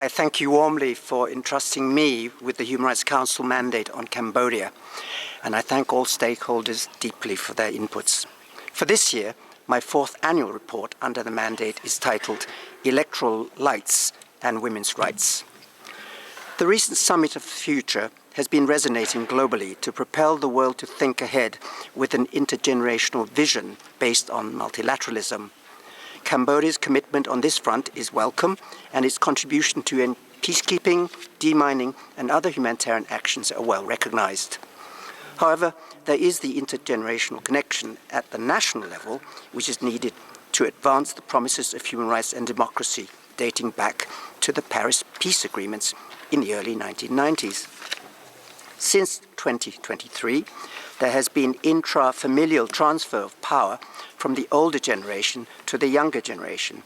I thank you warmly for entrusting me with the Human Rights Council mandate on Cambodia, and I thank all stakeholders deeply for their inputs. For this year, my fourth annual report under the mandate is titled Electoral Lights and Women's Rights. The recent Summit of the Future has been resonating globally to propel the world to think ahead with an intergenerational vision based on multilateralism. Cambodia's commitment on this front is welcome, and its contribution to peacekeeping, demining, and other humanitarian actions are well recognized. However, there is the intergenerational connection at the national level, which is needed to advance the promises of human rights and democracy dating back to the Paris Peace Agreements in the early 1990s. Since 2023, there has been intra-familial transfer of power from the older generation to the younger generation.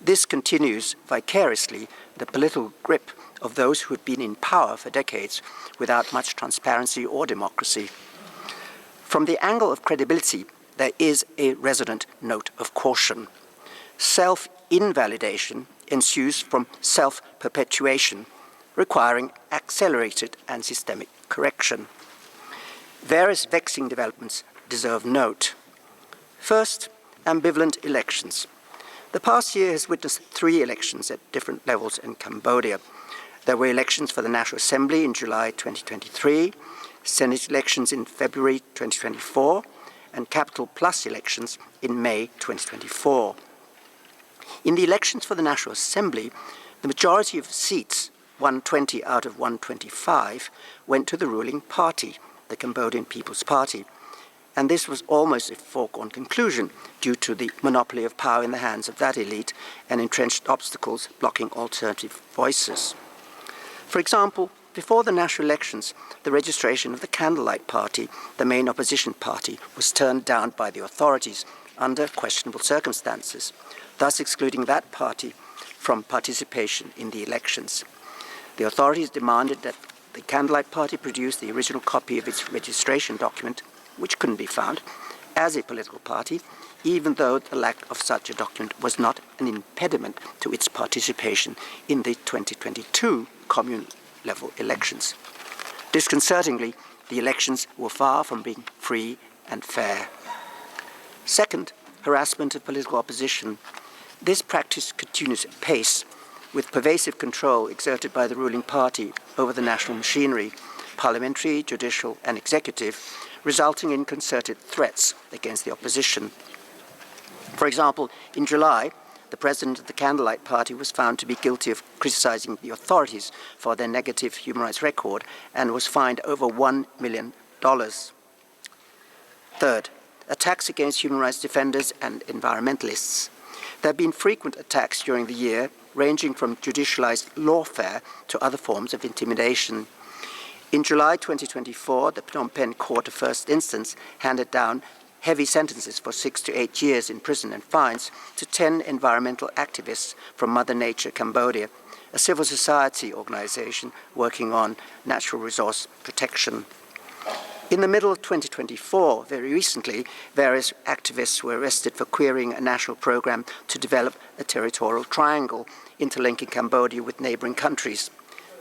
This continues vicariously the political grip of those who have been in power for decades without much transparency or democracy. From the angle of credibility, there is a resonant note of caution. Self-invalidation ensues from self-perpetuation, requiring accelerated and systemic correction. Various vexing developments deserve note. First, ambivalent elections. The past year has witnessed 3 elections at different levels in Cambodia. There were elections for the National Assembly in July 2023, Senate elections in February 2024, and Capital Plus elections in May 2024. In the elections for the National Assembly, the majority of seats, 120 out of 125, went to the ruling party, the Cambodian People's Party. And this was almost a foregone conclusion due to the monopoly of power in the hands of that elite and entrenched obstacles blocking alternative voices. For example, before the national elections, the registration of the Candlelight Party, the main opposition party, was turned down by the authorities under questionable circumstances, thus excluding that party from participation in the elections. The authorities demanded that the Candlelight Party produce the original copy of its registration document, which couldn't be found, as a political party, even though the lack of such a document was not an impediment to its participation in the 2022 commune-level elections. Disconcertingly, the elections were far from being free and fair. Second, harassment of political opposition. This practice continues apace, with pervasive control exerted by the ruling party over the national machinery, parliamentary, judicial, and executive, resulting in concerted threats against the opposition. For example, in July, the president of the Candlelight Party was found to be guilty of criticizing the authorities for their negative human rights record and was fined over $1 million. Third, attacks against human rights defenders and environmentalists. There have been frequent attacks during the year, ranging from judicialized lawfare to other forms of intimidation. In July 2024, the Phnom Penh Court of First Instance handed down heavy sentences for 6 to 8 years in prison and fines to 10 environmental activists from Mother Nature Cambodia, a civil society organization working on natural resource protection. In the middle of 2024, very recently, various activists were arrested for querying a national program to develop a territorial triangle interlinking Cambodia with neighboring countries.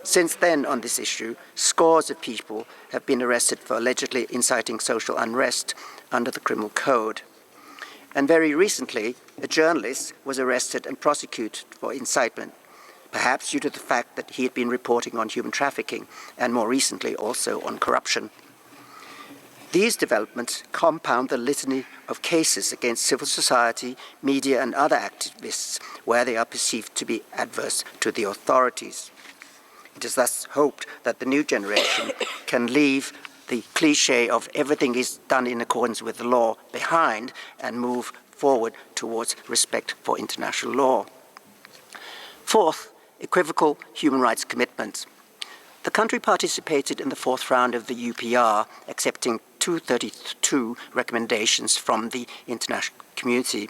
Since then, on this issue, scores of people have been arrested for allegedly inciting social unrest under the criminal code. And very recently, a journalist was arrested and prosecuted for incitement, perhaps due to the fact that he had been reporting on human trafficking and more recently also on corruption. These developments compound the litany of cases against civil society, media, and other activists where they are perceived to be adverse to the authorities. It is thus hoped that the new generation can leave the cliché of everything is done in accordance with the law behind and move forward towards respect for international law. Fourth, equivocal human rights commitments. The country participated in the 4th round of the UPR, accepting 232 recommendations from the international community.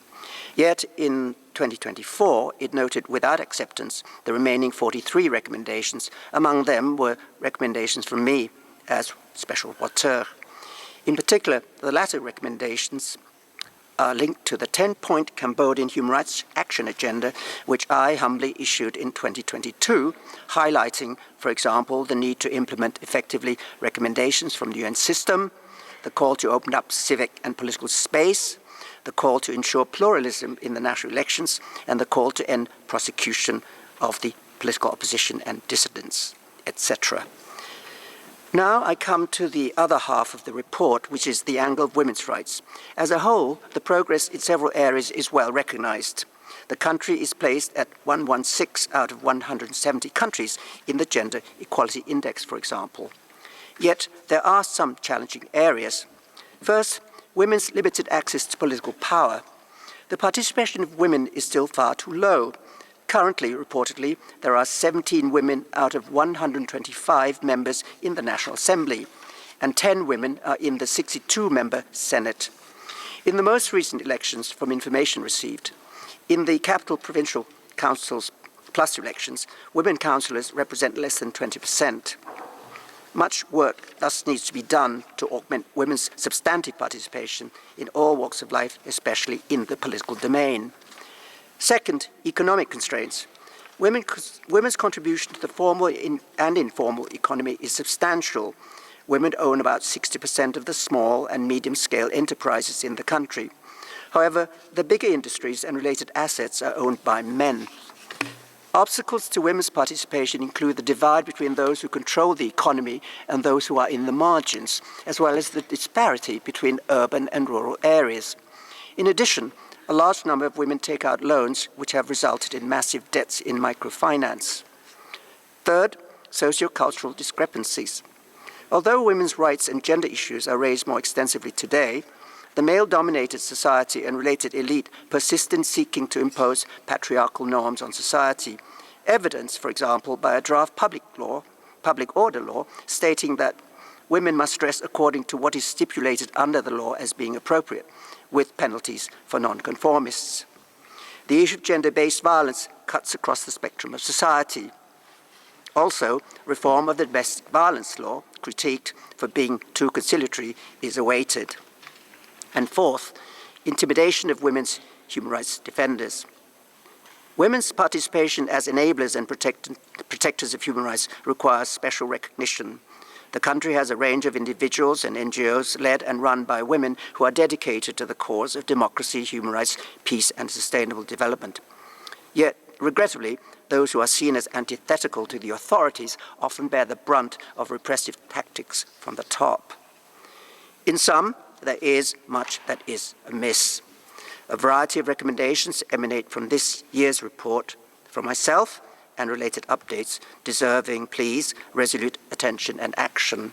Yet in 2024, it noted without acceptance the remaining 43 recommendations. Among them were recommendations from me as Special Rapporteur. In particular, the latter recommendations are linked to the 10-point Cambodian Human Rights Action Agenda, which I humbly issued in 2022, highlighting, for example, the need to implement effectively recommendations from the UN system, the call to open up civic and political space, the call to ensure pluralism in the national elections, and the call to end prosecution of the political opposition and dissidents, etc. Now I come to the other half of the report, which is the angle of women's rights. As a whole, the progress in several areas is well recognized. The country is placed at 116 out of 170 countries in the Gender Equality Index, for example. Yet there are some challenging areas. First, women's limited access to political power. The participation of women is still far too low. Currently, reportedly, there are 17 women out of 125 members in the National Assembly, and 10 women are in the 62-member Senate. In the most recent elections, from information received, in the capital provincial councils plus elections, women councillors represent less than 20%. Much work thus needs to be done to augment women's substantive participation in all walks of life, especially in the political domain. Second, economic constraints. Women's contribution to the formal and informal economy is substantial. Women own about 60% of the small and medium-scale enterprises in the country. However, the bigger industries and related assets are owned by men. Obstacles to women's participation include the divide between those who control the economy and those who are in the margins, as well as the disparity between urban and rural areas. In addition, a large number of women take out loans which have resulted in massive debts in microfinance. Third, sociocultural discrepancies. Although women's rights and gender issues are raised more extensively today, the male-dominated society and related elite persist in seeking to impose patriarchal norms on society, evidenced, for example, by a draft public order law stating that women must dress according to what is stipulated under the law as being appropriate, with penalties for nonconformists. The issue of gender-based violence cuts across the spectrum of society. Also, reform of the domestic violence law, critiqued for being too conciliatory, is awaited. And fourth, intimidation of women's human rights defenders. Women's participation as enablers and protectors of human rights requires special recognition. The country has a range of individuals and NGOs led and run by women who are dedicated to the cause of democracy, human rights, peace, and sustainable development. Yet, regrettably, those who are seen as antithetical to the authorities often bear the brunt of repressive tactics from the top. In sum, there is much that is amiss. A variety of recommendations emanate from this year's report from myself and related updates, deserving, please, resolute attention and action.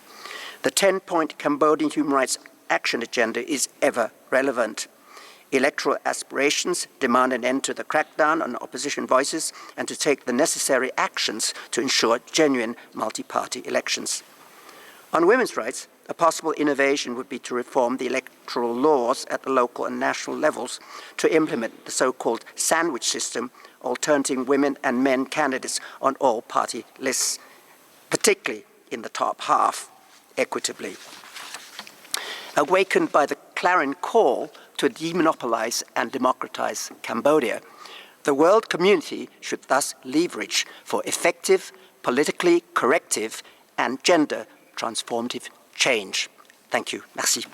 The 10-point Cambodian Human Rights Action Agenda is ever relevant. Electoral aspirations demand an end to the crackdown on opposition voices and to take the necessary actions to ensure genuine multi-party elections. On women's rights, a possible innovation would be to reform the electoral laws at the local and national levels to implement the so-called sandwich system, alternating women and men candidates on all party lists, particularly in the top half, equitably. Awakened by the clarion call to demonopolize and democratize Cambodia, the world community should thus leverage for effective, politically corrective, and gender transformative change. Thank you. Merci.